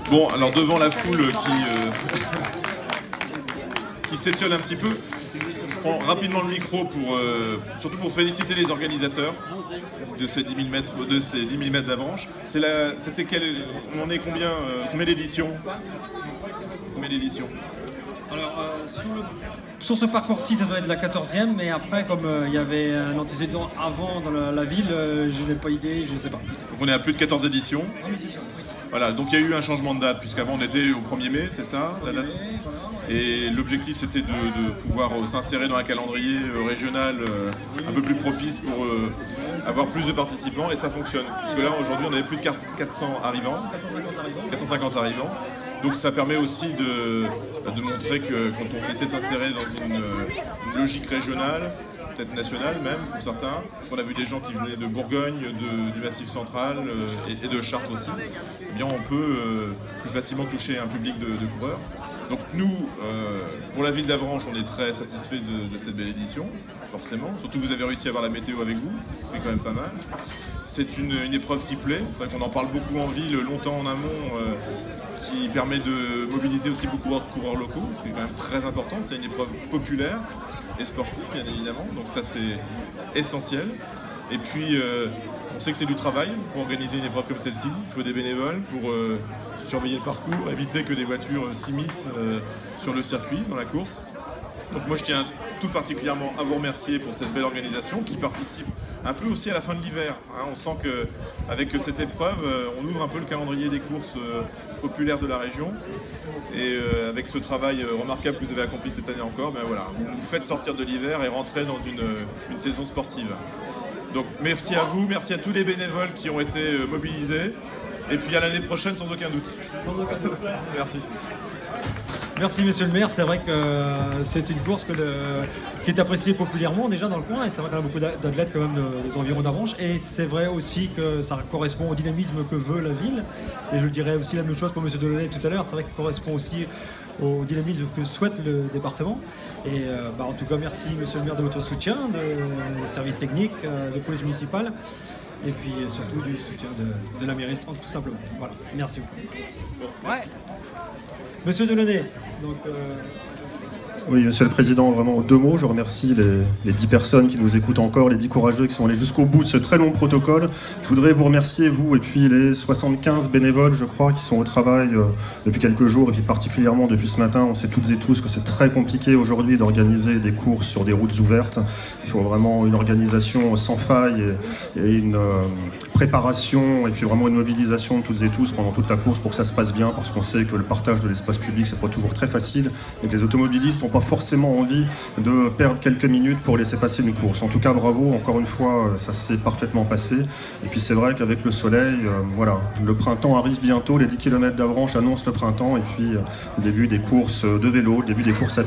Bon, alors devant la foule qui s'étiole un petit peu, je prends rapidement le micro pour, surtout pour féliciter les organisateurs de ces 10 000 mètres, d'Avranches. On en est combien d'éditions? Combien d'éditions? Alors, sur ce parcours-ci, ça doit être la 14e, mais après, comme il y avait un antécédent avant dans la ville, je n'ai pas idée, je ne sais pas. Donc on est à plus de 14 éditions. Ah, mais c'est sûr, oui. Voilà, donc il y a eu un changement de date, puisqu'avant on était au 1er mai, c'est ça la date? Et l'objectif c'était de pouvoir s'insérer dans un calendrier régional un peu plus propice pour avoir plus de participants, et ça fonctionne. Puisque là aujourd'hui on avait plus de 400 arrivants. 450 arrivants. Donc ça permet aussi de montrer que quand on essaie de s'insérer dans une logique régionale, peut-être nationale même pour certains, parce qu'on a vu des gens qui venaient de Bourgogne, du Massif central et de Chartres aussi, eh bien on peut plus facilement toucher un public de coureurs. Donc nous, pour la ville d'Avranches, on est très satisfaits de cette belle édition, forcément. Surtout que vous avez réussi à avoir la météo avec vous, c'est quand même pas mal. C'est une épreuve qui plaît, c'est vrai qu'on en parle beaucoup en ville, longtemps en amont, qui permet de mobiliser aussi beaucoup de coureurs locaux, ce qui est quand même très important. C'est une épreuve populaire et sportive, bien évidemment, donc ça c'est essentiel. Et puis, on sait que c'est du travail pour organiser une épreuve comme celle-ci. Il faut des bénévoles pour surveiller le parcours, éviter que des voitures s'immiscent sur le circuit, dans la course. Donc moi je tiens tout particulièrement à vous remercier pour cette belle organisation qui participe un peu aussi à la fin de l'hiver. Hein. On sent qu'avec cette épreuve, on ouvre un peu le calendrier des courses populaires de la région. Et avec ce travail remarquable que vous avez accompli cette année encore, ben voilà, vous nous faites sortir de l'hiver et rentrer dans une saison sportive. Donc merci à vous, merci à tous les bénévoles qui ont été mobilisés. Et puis à l'année prochaine sans aucun doute. Sans aucun doute. Merci. Merci monsieur le maire, c'est vrai que c'est une course qui est appréciée populairement déjà dans le coin, et c'est vrai qu'on a beaucoup d'athlètes quand même des environs d'Avranches, et c'est vrai aussi que ça correspond au dynamisme que veut la ville, et je dirais aussi la même chose pour monsieur Delaunay tout à l'heure, c'est vrai qu'il correspond aussi au dynamisme que souhaite le département. Et en tout cas merci monsieur le maire de votre soutien, des services techniques, de police municipale, et puis surtout du soutien de la mairie tout simplement. Voilà, merci beaucoup. Bon, merci. Ouais. Monsieur Delaunay, donc... Oui, monsieur le président, vraiment 2 mots. Je remercie les 10 personnes qui nous écoutent encore, les 10 courageux qui sont allés jusqu'au bout de ce très long protocole. Je voudrais vous remercier, vous, et puis les 75 bénévoles, je crois, qui sont au travail depuis quelques jours, et puis particulièrement depuis ce matin. On sait toutes et tous que c'est très compliqué aujourd'hui d'organiser des courses sur des routes ouvertes. Il faut vraiment une organisation sans faille et une préparation, et puis vraiment une mobilisation de toutes et tous pendant toute la course pour que ça se passe bien, parce qu'on sait que le partage de l'espace public, c'est pas toujours très facile, et que les automobilistes n'ont pas forcément envie de perdre quelques minutes pour laisser passer une course. En tout cas, bravo, encore une fois, ça s'est parfaitement passé. Et puis c'est vrai qu'avec le soleil, voilà, le printemps arrive bientôt, les 10 km d'Avranches annoncent le printemps, et puis le début des courses de vélo, le début des courses à